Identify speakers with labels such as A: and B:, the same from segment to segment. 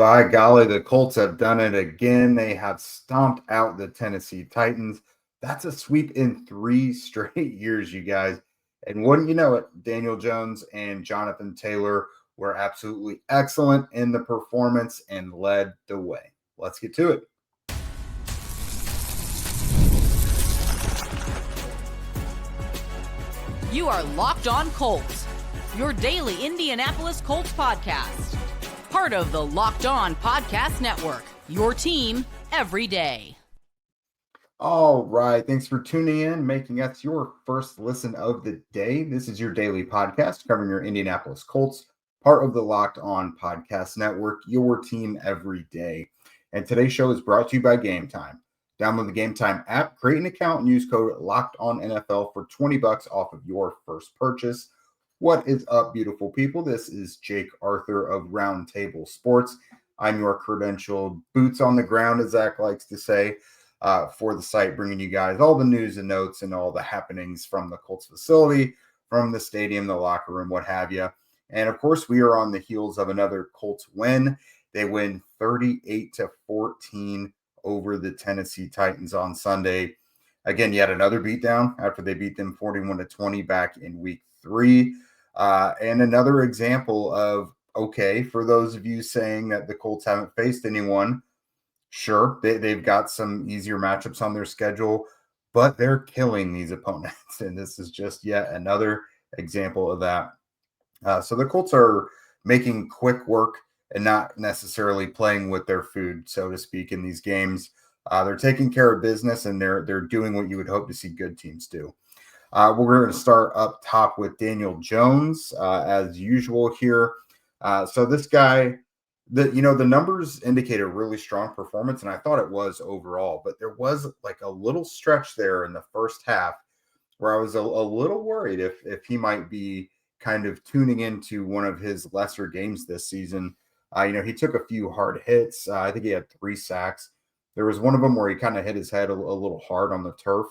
A: By golly, the Colts have done it again. They have stomped out the Tennessee Titans. That's a sweep in 3 straight years, you guys. And wouldn't you know it, Daniel Jones and Jonathan Taylor were absolutely excellent in the performance and led the way. Let's get to it.
B: You are Locked On Colts, your daily Indianapolis Colts podcast. Part of the Locked On Podcast Network, your team every day.
A: All right. Thanks for tuning in, making us your first listen of the day. This is your daily podcast covering your Indianapolis Colts, part of the Locked On Podcast Network, your team every day. And today's show is brought to you by Gametime. Download the Gametime app, create an account, and use code LOCKEDONNFL for $20 off of your first purchase. What is up, beautiful people? This is Jake Arthur of Roundtable Sports. I'm your credentialed boots on the ground, as Zach likes to say, for the site, bringing you guys all the news and notes and all the happenings from the Colts facility, from the stadium, the locker room, what have you. And of course, we are on the heels of another Colts win. They win 38-14 over the Tennessee Titans on Sunday. Again, yet another beatdown after they beat them 41-20 back in week 3. And another example of, okay, for those of you saying that the Colts haven't faced anyone, sure, they've got some easier matchups on their schedule, but they're killing these opponents. And this is just yet another example of that. So the Colts are making quick work and not necessarily playing with their food, so to speak, in these games. They're taking care of business, and they're doing what you would hope to see good teams do. We're going to start up top with Daniel Jones, as usual here. So this guy, the numbers indicate a really strong performance, and I thought it was overall, but there was like a little stretch there in the first half where I was a little worried if he might be kind of tuning into one of his lesser games this season. He took a few hard hits. I think he had 3 sacks. There was one of them where he kind of hit his head a little hard on the turf.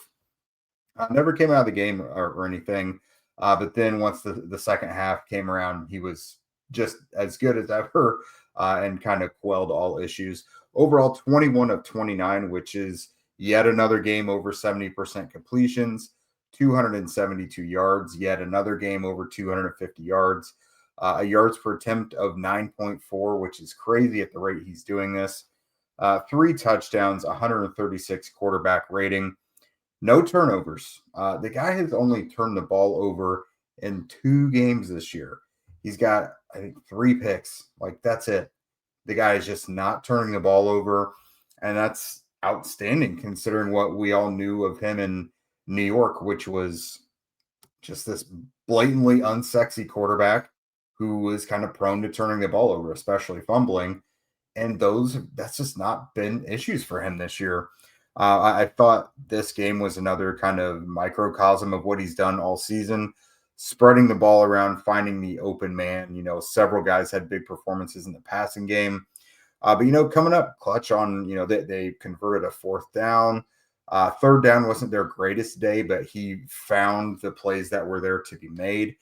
A: Never came out of the game or anything. But then once the second half came around, he was just as good as ever and kind of quelled all issues. Overall, 21 of 29, which is yet another game over 70% completions, 272 yards, yet another game over 250 yards, a yards per attempt of 9.4, which is crazy at the rate he's doing this. 3 touchdowns, 136 quarterback rating. No turnovers. The guy has only turned the ball over in 2 games this year. He's got, I think, 3 picks. Like, that's it. The guy is just not turning the ball over, and that's outstanding considering what we all knew of him in New York, which was just this blatantly unsexy quarterback who was kind of prone to turning the ball over, especially fumbling. And that's just not been issues for him this year. I thought this game was another kind of microcosm of what he's done all season, spreading the ball around, finding the open man. Several guys had big performances in the passing game. But coming up clutch on, they converted a 4th down. 3rd down wasn't their greatest day, but he found the plays that were there to be made.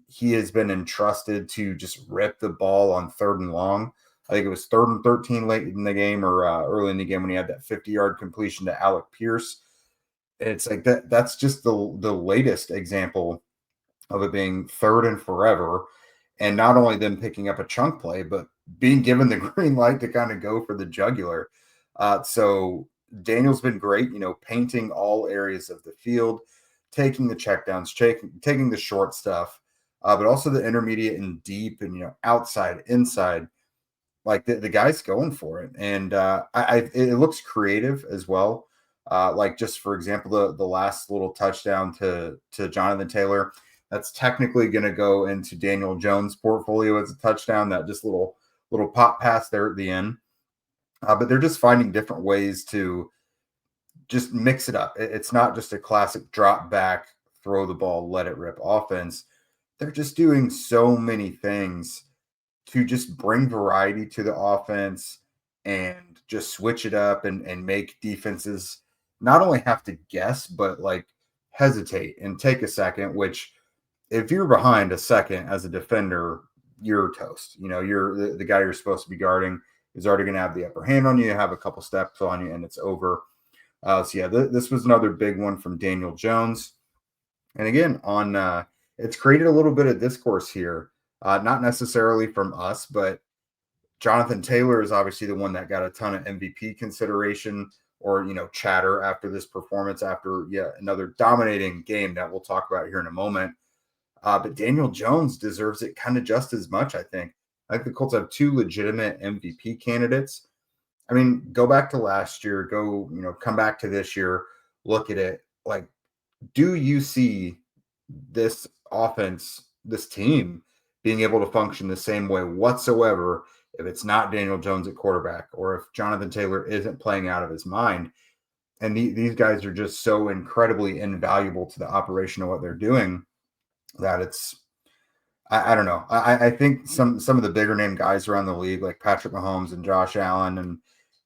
A: He has been entrusted to just rip the ball on 3rd and long. I think it was 3rd and 13 late in the game or early in the game when he had that 50-yard completion to Alec Pierce. It's like that's just the latest example of it being 3rd and forever. And not only them picking up a chunk play, but being given the green light to kind of go for the jugular. So Daniel's been great, painting all areas of the field, taking the checkdowns, taking the short stuff, but also the intermediate and deep and, outside, inside. Like the guy's going for it. And it looks creative as well. Like just for example, the last little touchdown to Jonathan Taylor, that's technically going to go into Daniel Jones' portfolio as a touchdown, that just little pop pass there at the end. But they're just finding different ways to just mix it up. It's not just a classic drop back, throw the ball, let it rip offense. They're just doing so many things to just bring variety to the offense and just switch it up and make defenses not only have to guess, but like hesitate and take a second, which if you're behind a second as a defender, you're toast. You're the guy you're supposed to be guarding is already going to have the upper hand on you, have a couple steps on you, and it's over. This was another big one from Daniel Jones. And again, it's created a little bit of discourse here, not necessarily from us, but Jonathan Taylor is obviously the one that got a ton of MVP consideration or, chatter after this performance, after another dominating game that we'll talk about here in a moment. But Daniel Jones deserves it kind of just as much, I think. I think the Colts have two legitimate MVP candidates. I mean, go back to last year, come back to this year, look at it. Like, do you see this offense, this team being able to function the same way whatsoever if it's not Daniel Jones at quarterback or if Jonathan Taylor isn't playing out of his mind? And these guys are just so incredibly invaluable to the operation of what they're doing that I don't know. I think some of the bigger name guys around the league, like Patrick Mahomes and Josh Allen and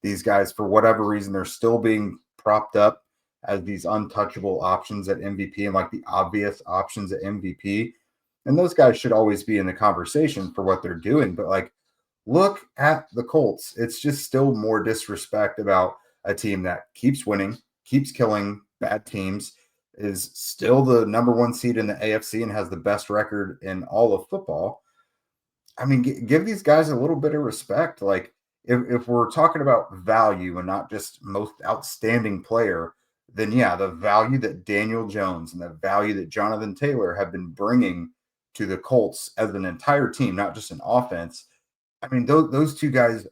A: these guys, for whatever reason, they're still being propped up as these untouchable options at MVP and like the obvious options at MVP. And those guys should always be in the conversation for what they're doing. But like, look at the Colts. It's just still more disrespect about a team that keeps winning, keeps killing bad teams, is still the number one seed in the AFC and has the best record in all of football. I mean, give these guys a little bit of respect. Like, if we're talking about value and not just most outstanding player, then the value that Daniel Jones and the value that Jonathan Taylor have been bringing to the Colts as an entire team, not just an offense. I mean, those two guys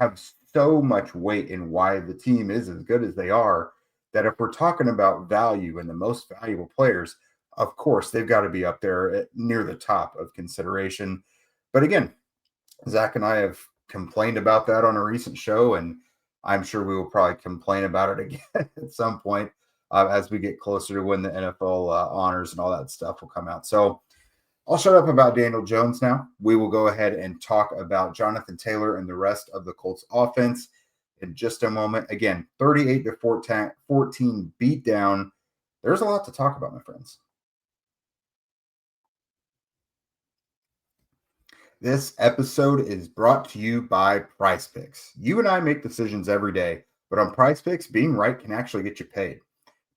A: have so much weight in why the team is as good as they are, that if we're talking about value and the most valuable players, of course, they've got to be up there near the top of consideration. But again, Zach and I have complained about that on a recent show, and I'm sure we will probably complain about it again at some point as we get closer to when the NFL honors and all that stuff will come out. So I'll shut up about Daniel Jones now. We will go ahead and talk about Jonathan Taylor and the rest of the Colts offense in just a moment. Again, 38-14 beatdown. There's a lot to talk about, my friends. This episode is brought to you by PrizePicks. You and I make decisions every day, but on PrizePicks, being right can actually get you paid.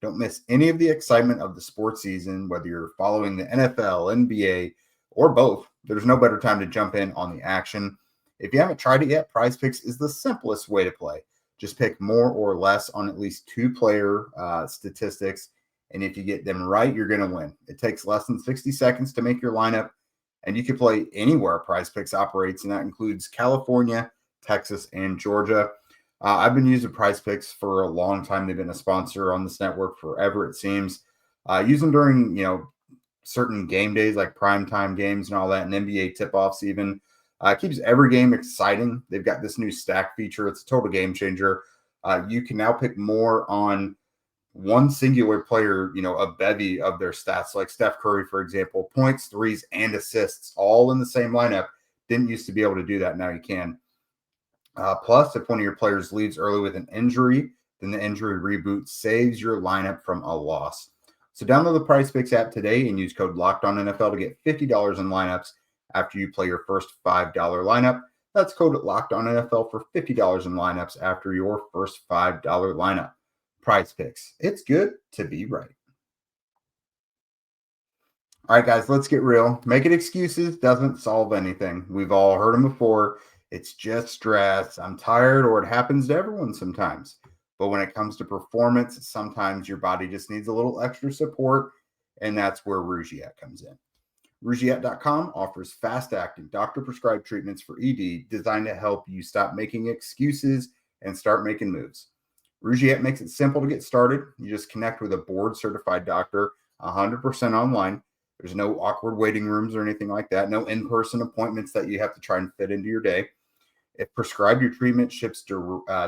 A: Don't miss any of the excitement of the sports season, whether you're following the NFL, NBA, or both. There's no better time to jump in on the action. If you haven't tried it yet, PrizePicks is the simplest way to play. Just pick more or less on at least two player statistics, and if you get them right, you're going to win. It takes less than 60 seconds to make your lineup, and you can play anywhere PrizePicks operates, and that includes California, Texas, and Georgia. I've been using PrizePicks for a long time. They've been a sponsor on this network forever, it seems. Use them during, certain game days like primetime games and all that, and NBA tip-offs even. Keeps every game exciting. They've got this new stack feature. It's a total game changer. You can now pick more on one singular player, a bevy of their stats, like Steph Curry, for example, points, threes, and assists all in the same lineup. Didn't used to be able to do that. Now you can. Plus, if one of your players leaves early with an injury, then the injury reboot saves your lineup from a loss. So download the PrizePicks app today and use code LOCKEDONNFL to get $50 in lineups after you play your first $5 lineup. That's code LOCKEDONNFL for $50 in lineups after your first $5 lineup. PrizePicks. It's good to be right. All right, guys, let's get real. Making excuses doesn't solve anything. We've all heard them before. It's just stress. I'm tired, or it happens to everyone sometimes. But when it comes to performance, sometimes your body just needs a little extra support, and that's where Rugiet comes in. Rugiet.com offers fast-acting, doctor-prescribed treatments for ED designed to help you stop making excuses and start making moves. Rugiet makes it simple to get started. You just connect with a board-certified doctor 100% online. There's no awkward waiting rooms or anything like that. No in-person appointments that you have to try and fit into your day. If prescribed, your treatment ships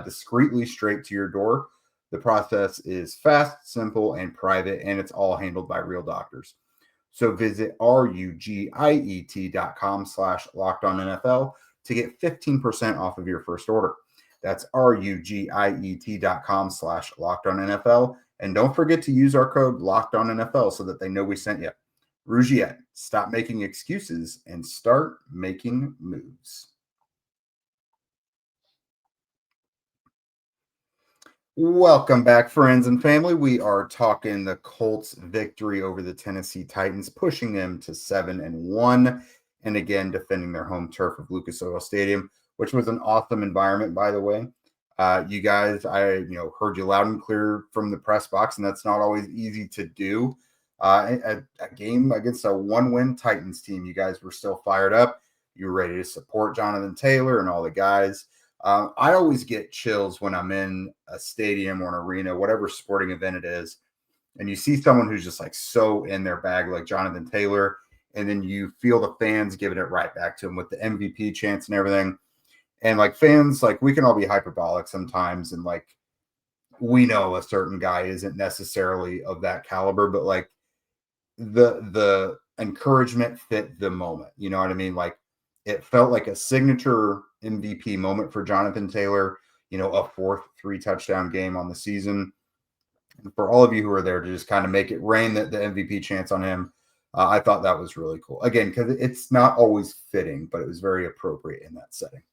A: discreetly straight to your door. The process is fast, simple, and private, and it's all handled by real doctors. So visit rugiet.com/LockedOnNFL to get 15% off of your first order. That's rugiet.com/LockedOnNFL. And don't forget to use our code LockedOnNFL so that they know we sent you. Rugiet, stop making excuses and start making moves. Welcome back, friends and family. We are talking the Colts' victory over the Tennessee Titans, pushing them to 7-1, and again defending their home turf of Lucas Oil Stadium, which was an awesome environment, by the way. You guys, I heard you loud and clear from the press box, and that's not always easy to do. A game against a one-win Titans team, you guys were still fired up. You were ready to support Jonathan Taylor and all the guys. I always get chills when I'm in a stadium or an arena, whatever sporting event it is, and you see someone who's just like so in their bag, like Jonathan Taylor, and then you feel the fans giving it right back to him with the MVP chants and everything. And like fans, like we can all be hyperbolic sometimes, and like we know a certain guy isn't necessarily of that caliber, but like the encouragement fit the moment. You know what I mean? Like it felt like a signature MVP moment for Jonathan Taylor, a fourth 3-touchdown game on the season. And for all of you who are there to just kind of make it rain the MVP chance on him, I thought that was really cool. Again, because it's not always fitting, but it was very appropriate in that setting.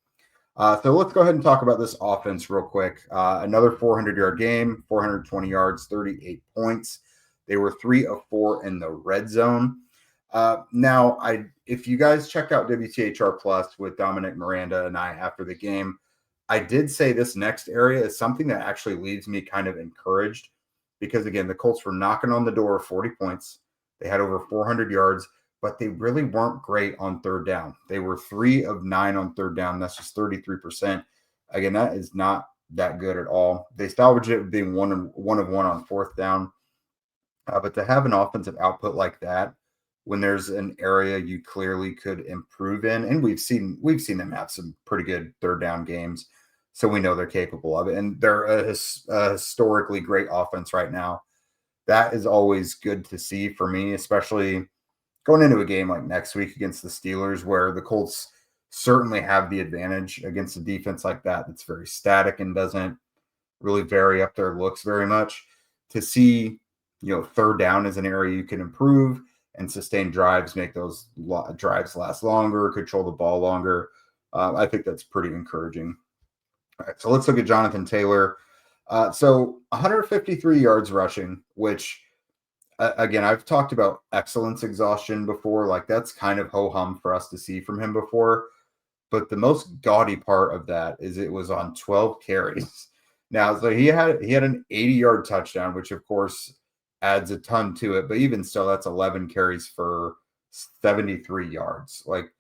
A: So let's go ahead and talk about this offense real quick. Another 400-yard game, 420 yards, 38 points. They were 3 of 4 in the red zone. Now, if you guys check out WTHR Plus with Dominic Miranda and I after the game, I did say this next area is something that actually leaves me kind of encouraged because, again, the Colts were knocking on the door of 40 points. They had over 400 yards, but they really weren't great on third down. They were 3 of 9 on third down. That's just 33%. Again, that is not that good at all. They salvaged it being one of one on fourth down. But to have an offensive output like that, when there's an area you clearly could improve in, and we've seen them have some pretty good third down games, so we know they're capable of it, and they're a historically great offense right now. That is always good to see for me, especially going into a game like next week against the Steelers, where the Colts certainly have the advantage against a defense like that that's very static and doesn't really vary up their looks very much. To see, third down is an area you can improve and sustain drives, make those drives last longer, control the ball longer. I think that's pretty encouraging. All right, so let's look at Jonathan Taylor. So 153 yards rushing, which, again, I've talked about excellence exhaustion before. Like that's kind of ho-hum for us to see from him before. But the most gaudy part of that is it was on 12 carries. Now, so he had an 80-yard touchdown, which of course adds a ton to it. But even still, that's 11 carries for 73 yards. Like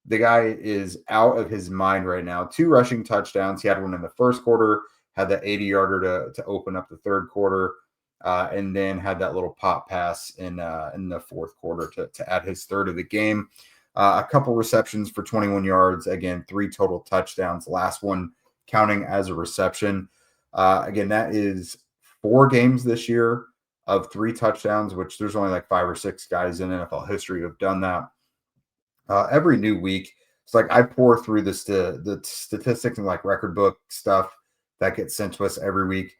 A: the guy is out of his mind right now. 2 rushing touchdowns. He had one in the first quarter, had that 80-yarder to open up the third quarter, and then had that little pop pass in the fourth quarter to add his third of the game. A couple receptions for 21 yards. Again, 3 total touchdowns. Last one counting as a reception. Again, that is 4 games this year of 3 touchdowns, which there's only like 5 or 6 guys in NFL history who have done that. Every new week, it's like I pour through the statistics and like record book stuff that gets sent to us every week.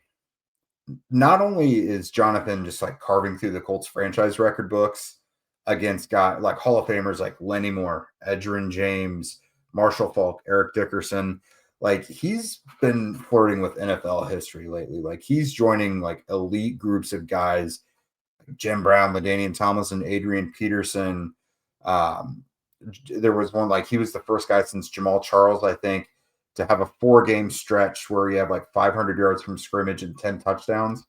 A: Not only is Jonathan just like carving through the Colts franchise record books against guys like Hall of Famers like Lenny Moore, Edgerrin James, Marshall Faulk, Eric Dickerson. Like he's been flirting with NFL history lately. Like he's joining like elite groups of guys, like Jim Brown, LaDainian Tomlinson, Adrian Peterson. There was one, like he was the first guy since Jamal Charles, I think, to have a 4-game stretch where he had like 500 yards from scrimmage and 10 touchdowns.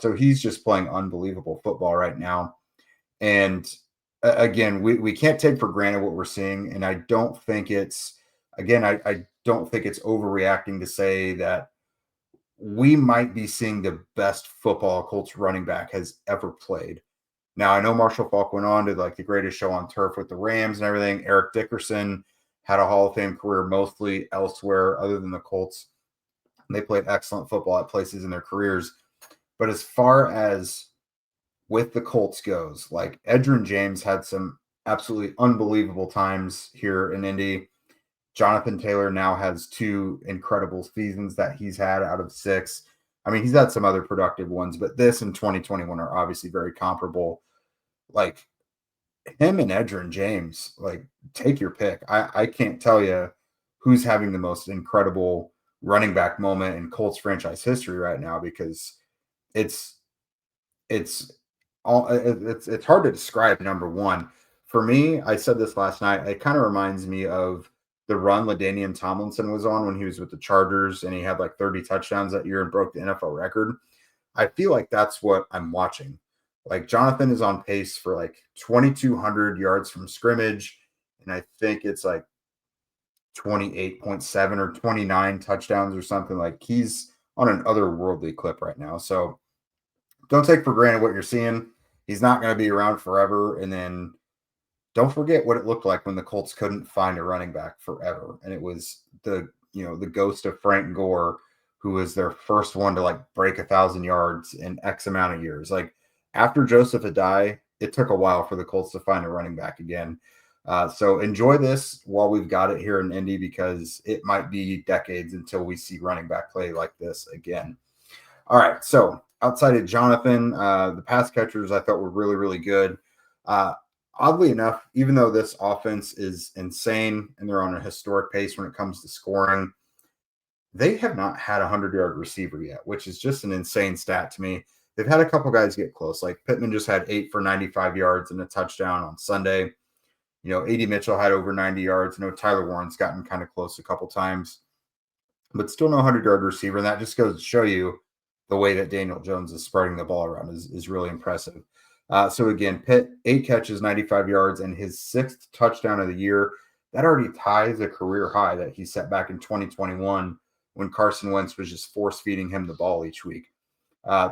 A: So he's just playing unbelievable football right now. And again, we can't take for granted what we're seeing. And I don't think it's, again, I don't think it's overreacting to say that we might be seeing the best football a Colts running back has ever played. Now, I know Marshall Faulk went on to like the greatest show on turf with the Rams and everything. Eric Dickerson had a Hall of Fame career mostly elsewhere other than the Colts. They played excellent football at places in their careers. But as far as with the Colts goes, like Edgerrin James had some absolutely unbelievable times here in Indy. Jonathan Taylor now has 2 incredible seasons that he's had out of 6. I mean, he's had some other productive ones, but this and 2021 are obviously very comparable. Like him and Edgerrin James, like, take your pick. I can't tell you who's having the most incredible running back moment in Colts franchise history right now, because it's it's it's hard to describe. Number one, for me, I said this last night, it kind of reminds me of the run LaDainian Tomlinson was on when he was with the Chargers and he had like 30 touchdowns that year and broke the NFL record. I feel like that's what I'm watching. Like, Jonathan is on pace for like 2,200 yards from scrimmage, and I think it's like 28.7 or 29 touchdowns or something. Like, he's on an otherworldly clip right now. So don't take for granted what you're seeing. He's not going to be around forever. And then don't forget what it looked like when the Colts couldn't find a running back forever. And it was the ghost of Frank Gore, who was their first one to like break 1,000 yards in X amount of years. Like, after Joseph Adai, it took a while for the Colts to find a running back again. So enjoy this while we've got it here in Indy, because it might be decades until we see running back play like this again. All right. So outside of Jonathan, the pass catchers I thought were really, really good. Oddly enough, even though this offense is insane and they're on a historic pace when it comes to scoring, they have not had a 100-yard receiver yet, which is just an insane stat to me. They've had a couple guys get close. Like, Pittman just had 8 for 95 yards and a touchdown on Sunday. A.D. Mitchell had over 90 yards. Tyler Warren's gotten kind of close a couple times, but still no 100-yard receiver. And that just goes to show you the way that Daniel Jones is spreading the ball around is really impressive. So again, Pitt, 8 catches, 95 yards, and his 6th touchdown of the year. That already ties a career high that he set back in 2021 when Carson Wentz was just force-feeding him the ball each week.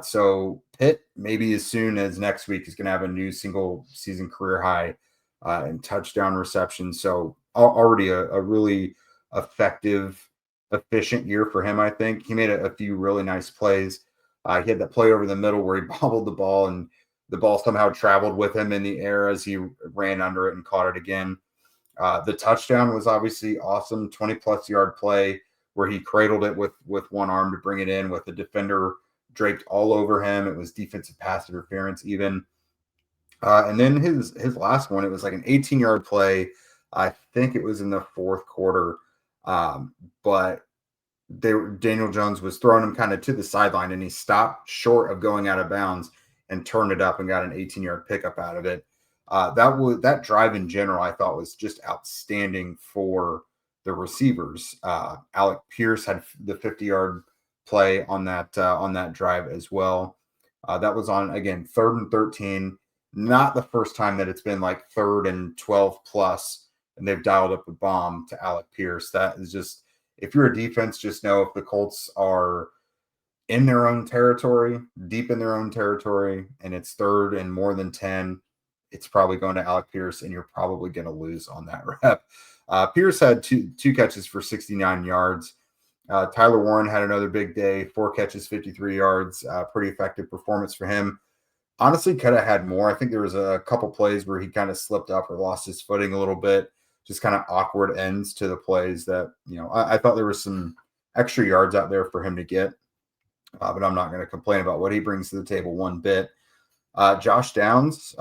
A: So Pitt, maybe as soon as next week, is going to have a new single-season career high in touchdown reception. So already a really effective, efficient year for him, I think. He made a few really nice plays. He had that play over the middle where he bobbled the ball, and the ball somehow traveled with him in the air as he ran under it and caught it again. The touchdown was obviously awesome, 20-plus yard play where he cradled it with one arm to bring it in with the defender draped all over him. It was defensive pass interference even. And then his last one, it was like an 18-yard play. I think it was in the fourth quarter. But Daniel Jones was throwing him kind of to the sideline, and he stopped short of going out of bounds and turned it up and got an 18-yard pickup out of it. That drive in general, I thought, was just outstanding for the receivers. Alec Pierce had the 50-yard play on that drive as well. That was on, again, 3rd and 13. Not the first time that it's been like 3rd and 12 plus, and they've dialed up a bomb to Alec Pierce. That is just, if you're a defense, just know if the Colts are in their own territory, deep in their own territory, and it's 3rd and more than 10, it's probably going to Alec Pierce, and you're probably going to lose on that rep. Pierce had two catches for 69 yards. Tyler Warren had another big day, 4 catches, 53 yards. Pretty effective performance for him. Honestly, could have had more. I think there was a couple plays where he kind of slipped up or lost his footing a little bit. Just kind of awkward ends to the plays that, I thought there was some extra yards out there for him to get. But I'm not going to complain about what he brings to the table one bit. Josh Downs,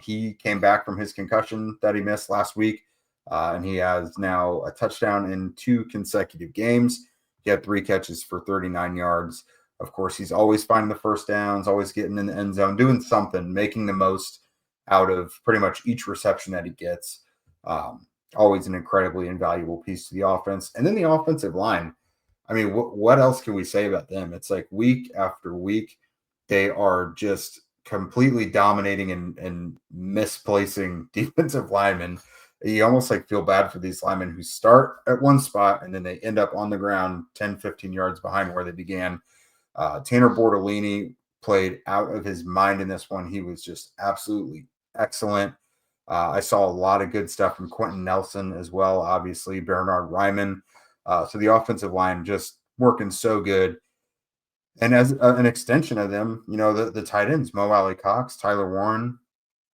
A: he came back from his concussion that he missed last week, and he has now a touchdown in 2 consecutive games. He had 3 catches for 39 yards. Of course, he's always finding the first downs, always getting in the end zone, doing something, making the most out of pretty much each reception that he gets. Always an incredibly invaluable piece to the offense. And then the offensive line. I mean, what else can we say about them? It's like week after week, they are just completely dominating and misplacing defensive linemen. You almost like feel bad for these linemen who start at one spot and then they end up on the ground 10, 15 yards behind where they began. Tanner Bortolini played out of his mind in this one. He was just absolutely excellent. I saw a lot of good stuff from Quentin Nelson as well, obviously, Bernard Ryman. So the offensive line just working so good. And as an extension of them, the tight ends, Mo Alley Cox, Tyler Warren,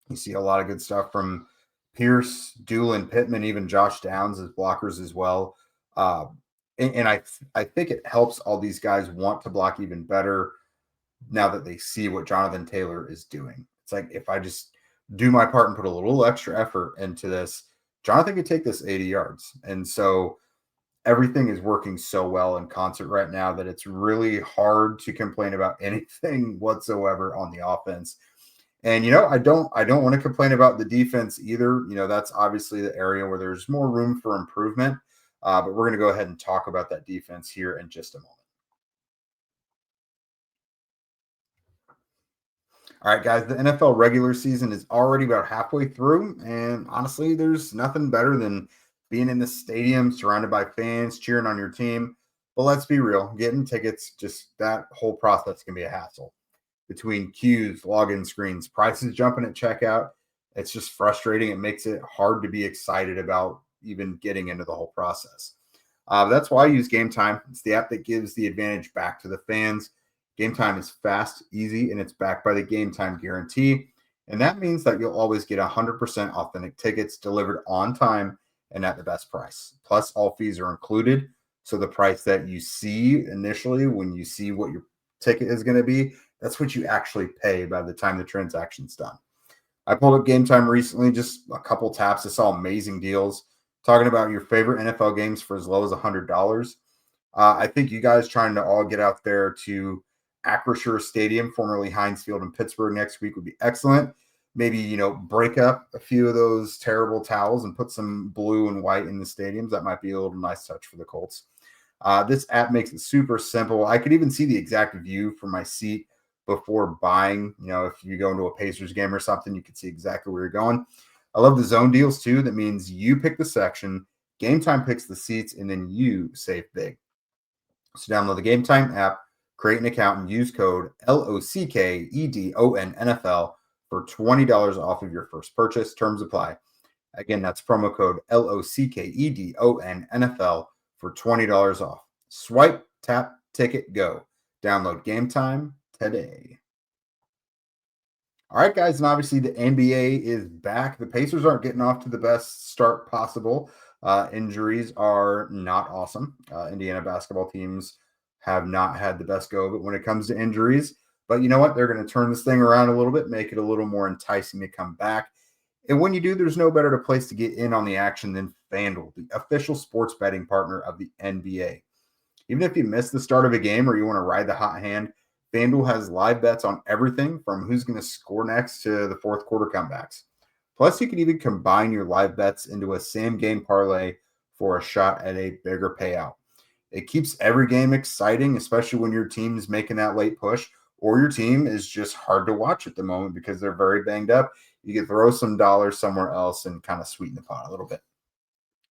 A: you see a lot of good stuff from Pierce, Doolin, Pittman, even Josh Downs as blockers as well. And I think it helps all these guys want to block even better now that they see what Jonathan Taylor is doing. It's like, if I just do my part and put a little extra effort into this, Jonathan could take this 80 yards. And so everything is working so well in concert right now that it's really hard to complain about anything whatsoever on the offense. And I don't want to complain about the defense either. That's obviously the area where there's more room for improvement. But we're going to go ahead and talk about that defense here in just a moment. All right, guys, the NFL regular season is already about halfway through. And honestly, there's nothing better than being in the stadium surrounded by fans cheering on your team. But let's be real, getting tickets, just that whole process can be a hassle. Between queues, login screens, prices jumping at checkout, it's just frustrating. It makes it hard to be excited about even getting into the whole process. That's why I use Gametime. It's the app that gives the advantage back to the fans. Gametime is fast, easy, and it's backed by the Gametime guarantee. And that means that you'll always get 100% authentic tickets delivered on time and at the best price. Plus, all fees are included. So the price that you see initially when you see what your ticket is going to be, that's what you actually pay by the time the transaction's done. I pulled up Gametime recently, just a couple taps. I saw amazing deals talking about your favorite NFL games for as low as $100. I think you guys trying to all get out there to Acrisure Stadium, formerly Heinz Field in Pittsburgh next week would be excellent. Maybe, break up a few of those terrible towels and put some blue and white in the stadiums. That might be a little nice touch for the Colts. This app makes it super simple. I could even see the exact view from my seat before buying. If you go into a Pacers game or something, you can see exactly where you're going. I love the zone deals too. That means you pick the section, Gametime picks the seats, and then you save big. So download the Gametime app, create an account, and use code LOCKEDON NFL for $20 off of your first purchase. Terms apply. Again, that's promo code LOCKEDON NFL for $20 off. Swipe, tap, ticket, go. Download Gametime today. All right, guys, and obviously the NBA is back. The Pacers aren't getting off to the best start possible. Injuries are not awesome. Indiana basketball teams have not had the best go of it when it comes to injuries. But you know what? They're going to turn this thing around a little bit, make it a little more enticing to come back. And when you do, there's no better place to get in on the action than FanDuel, the official sports betting partner of the NBA. Even if you miss the start of a game or you want to ride the hot hand, FanDuel has live bets on everything from who's going to score next to the fourth quarter comebacks. Plus, you can even combine your live bets into a same-game parlay for a shot at a bigger payout. It keeps every game exciting, especially when your team is making that late push or your team is just hard to watch at the moment because they're very banged up. You can throw some dollars somewhere else and kind of sweeten the pot a little bit.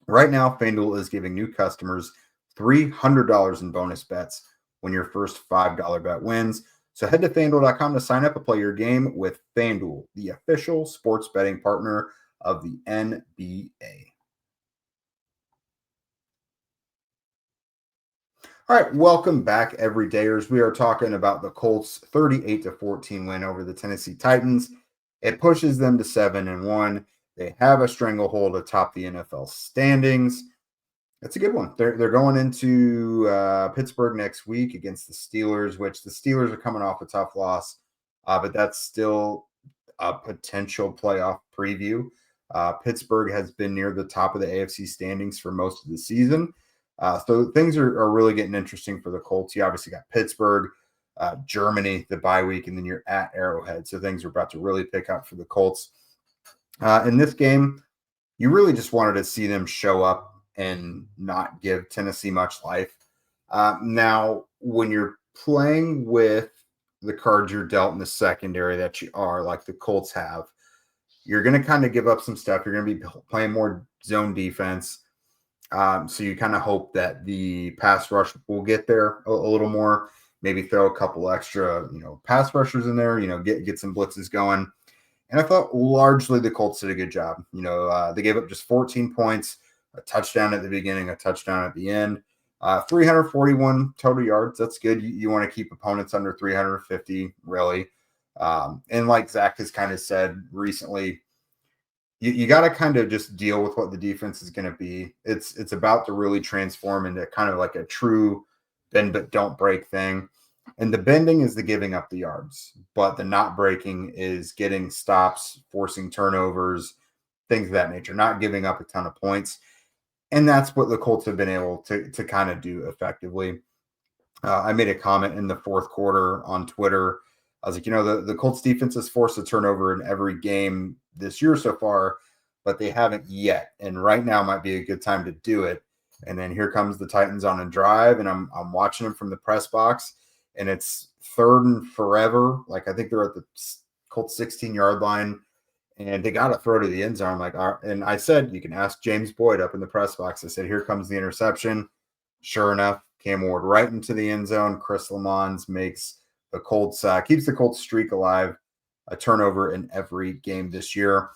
A: Right now, FanDuel is giving new customers $300 in bonus bets when your first $5 bet wins. So head to FanDuel.com to sign up and play your game with FanDuel, the official sports betting partner of the NBA. All right, welcome back, everydayers. We are talking about the Colts' 38-14 win over the Tennessee Titans. It pushes them to 7-1. They have a stranglehold atop the NFL standings. It's a good one. They're going into Pittsburgh next week against the Steelers, which the Steelers are coming off a tough loss, but that's still a potential playoff preview. Pittsburgh has been near the top of the AFC standings for most of the season. So things are really getting interesting for the Colts. You obviously got Pittsburgh, Germany, the bye week, and then you're at Arrowhead. So things are about to really pick up for the Colts. In this game, you really just wanted to see them show up and not give Tennessee much life. Now, when you're playing with the cards you're dealt in the secondary that you are, like the Colts have, you're going to kind of give up some stuff. You're going to be playing more zone defense. So you kind of hope that the pass rush will get there a little more, maybe throw a couple extra, pass rushers in there, get some blitzes going. And I thought largely the Colts did a good job. They gave up just 14 points, a touchdown at the beginning, a touchdown at the end, 341 total yards. That's good. You want to keep opponents under 350, really. And like Zach has kind of said recently, you got to kind of just deal with what the defense is going to be. It's about to really transform into kind of like a true bend but don't break thing. And the bending is the giving up the yards, but the not breaking is getting stops, forcing turnovers, things of that nature, not giving up a ton of points. And that's what the Colts have been able to kind of do effectively. I made a comment in the fourth quarter on Twitter. I was like, the Colts defense has forced a turnover in every game this year so far, but they haven't yet. And right now might be a good time to do it. And then here comes the Titans on a drive, and I'm watching them from the press box, and it's 3rd and forever. Like, I think they're at the Colts 16-yard line, and they got to throw to the end zone. Like, and I said, you can ask James Boyd up in the press box. I said, here comes the interception. Sure enough, Cam Ward right into the end zone. Chris Lamons makes the Colts, keeps the Colts streak alive, a turnover in every game this year.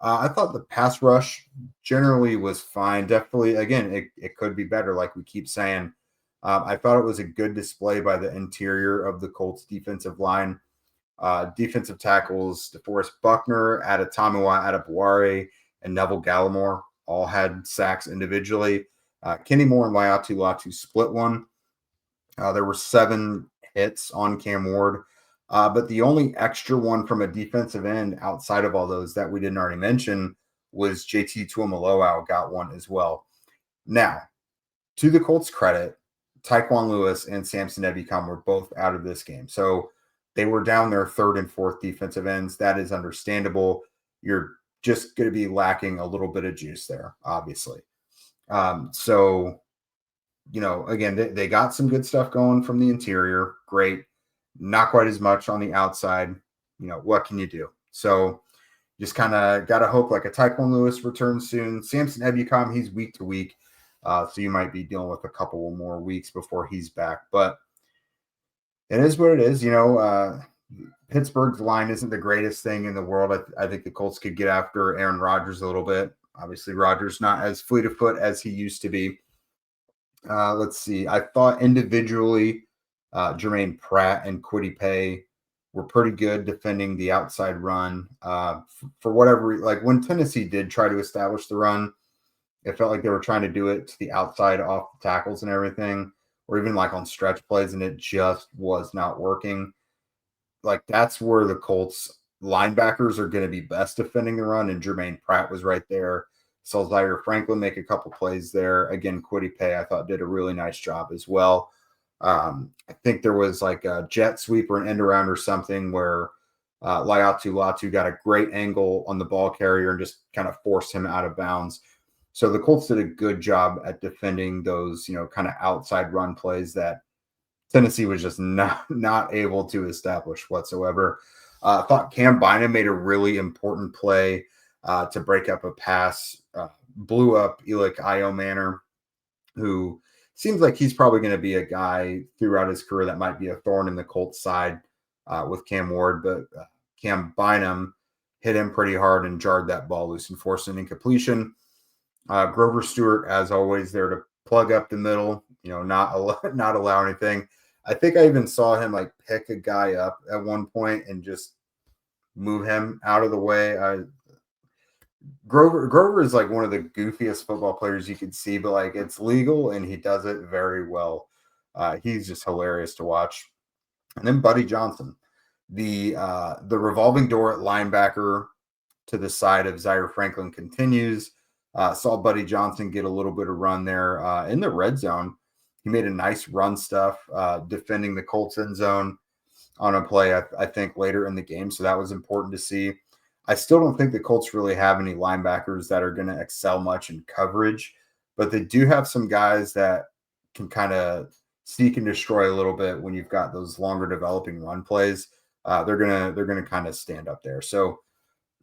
A: I thought the pass rush generally was fine. Definitely, again, it could be better, like we keep saying. I thought it was a good display by the interior of the Colts defensive line. Defensive tackles, DeForest Buckner, Adetomiwa Adebawore, and Neville Gallimore all had sacks individually. Kenny Moore and Laiatu Latu split one. There were 7 hits on Cam Ward. But the only extra one from a defensive end outside of all those that we didn't already mention was JT Tuimoloau got one as well. Now, to the Colts' credit, Tyquan Lewis and Samson Ebukam were both out of this game. So they were down their 3rd and 4th defensive ends. That is understandable. You're just going to be lacking a little bit of juice there, obviously. So, again, they got some good stuff going from the interior. Great. Not quite as much on the outside. What can you do? So just kind of got to hope like a Tyquan Lewis returns soon. Samson Ebukam, he's week to week. So you might be dealing with a couple more weeks before he's back. But it is what it is. Pittsburgh's line isn't the greatest thing in the world. I think the Colts could get after Aaron Rodgers a little bit. Obviously, Rodgers not as fleet of foot as he used to be. Let's see. I thought individually, Jermaine Pratt and Kwity Paye were pretty good defending the outside run. For whatever, like when Tennessee did try to establish the run, it felt like they were trying to do it to the outside off the tackles and everything, or even like on stretch plays, and it just was not working. Like that's where the Colts linebackers are going to be best defending the run, and Jermaine Pratt was right there. Saw Zaire Franklin make a couple plays there. Again, Kwity Paye, I thought, did a really nice job as well. I think there was like a jet sweep or an end around or something where Laiatu Latu got a great angle on the ball carrier and just kind of forced him out of bounds. So the Colts did a good job at defending those, kind of outside run plays that Tennessee was just not able to establish whatsoever. I thought Cam Bynum made a really important play to break up a pass, blew up Elik Iomanor, who seems like he's probably going to be a guy throughout his career that might be a thorn in the Colts side with Cam Ward, but Cam Bynum hit him pretty hard and jarred that ball loose and forced an incompletion. Grover Stewart, as always, there to plug up the middle, not allow anything. I think I even saw him like pick a guy up at one point and just move him out of the way. Grover is like one of the goofiest football players you could see, but like it's legal and he does it very well. He's just hilarious to watch. And then Buddy Johnson, the revolving door at linebacker to the side of Zaire Franklin continues. Saw Buddy Johnson get a little bit of run there in the red zone. He made a nice run stuff defending the Colts end zone on a play, I think, later in the game. So that was important to see. I still don't think the Colts really have any linebackers that are going to excel much in coverage, but they do have some guys that can kind of seek and destroy a little bit when you've got those longer developing run plays. They're gonna kind of stand up there. So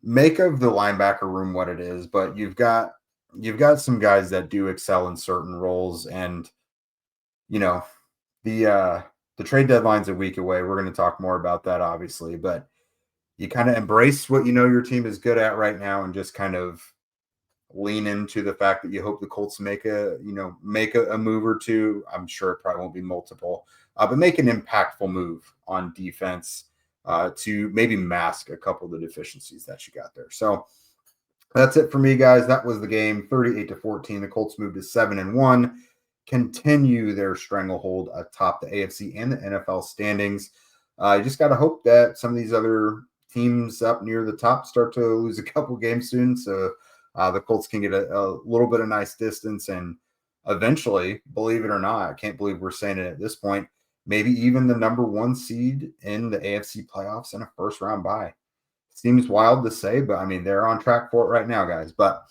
A: make of the linebacker room what it is, but you've got some guys that do excel in certain roles, and the trade deadline's a week away. We're going to talk more about that, obviously, but you kind of embrace what your team is good at right now and just kind of lean into the fact that you hope the Colts make a move or two. I'm sure it probably won't be multiple, but make an impactful move on defense to maybe mask a couple of the deficiencies that you got there. So that's it for me, guys. That was the game, 38-14. The Colts moved to 7-1. continue their stranglehold atop the AFC and the NFL standings. You just got to hope that some of these other teams up near the top start to lose a couple games soon, so the Colts can get a little bit of nice distance, and eventually, believe it or not, I can't believe we're saying it at this point, maybe even the number 1 seed in the AFC playoffs and a first-round bye. Seems wild to say, but I mean, they're on track for it right now, guys. But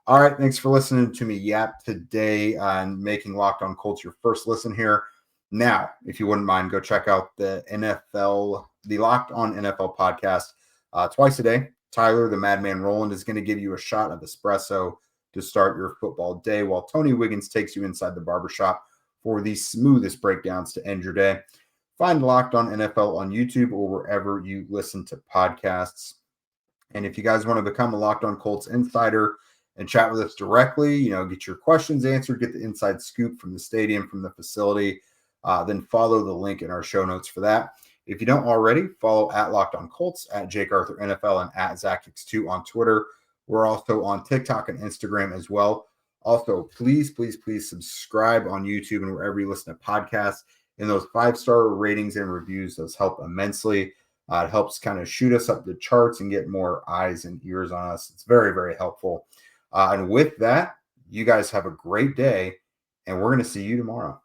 A: all right, thanks for listening to me yap today and making Locked On Colts your first listen here. Now, if you wouldn't mind, go check out the Locked On NFL podcast twice a day. Tyler, the Madman Roland, is going to give you a shot of espresso to start your football day, while Tony Wiggins takes you inside the barbershop for the smoothest breakdowns to end your day. Find Locked On NFL on YouTube or wherever you listen to podcasts. And if you guys want to become a Locked On Colts insider and chat with us directly, get your questions answered, get the inside scoop from the stadium, from the facility, then follow the link in our show notes for that. If you don't already, follow at Locked On Colts, at Jake Arthur NFL, and at ZachX2 on Twitter. We're also on TikTok and Instagram as well. Also, please subscribe on YouTube and wherever you listen to podcasts. And those 5-star ratings and reviews, those help immensely. It helps kind of shoot us up the charts and get more eyes and ears on us. It's very, very helpful. And with that, you guys have a great day, and we're going to see you tomorrow.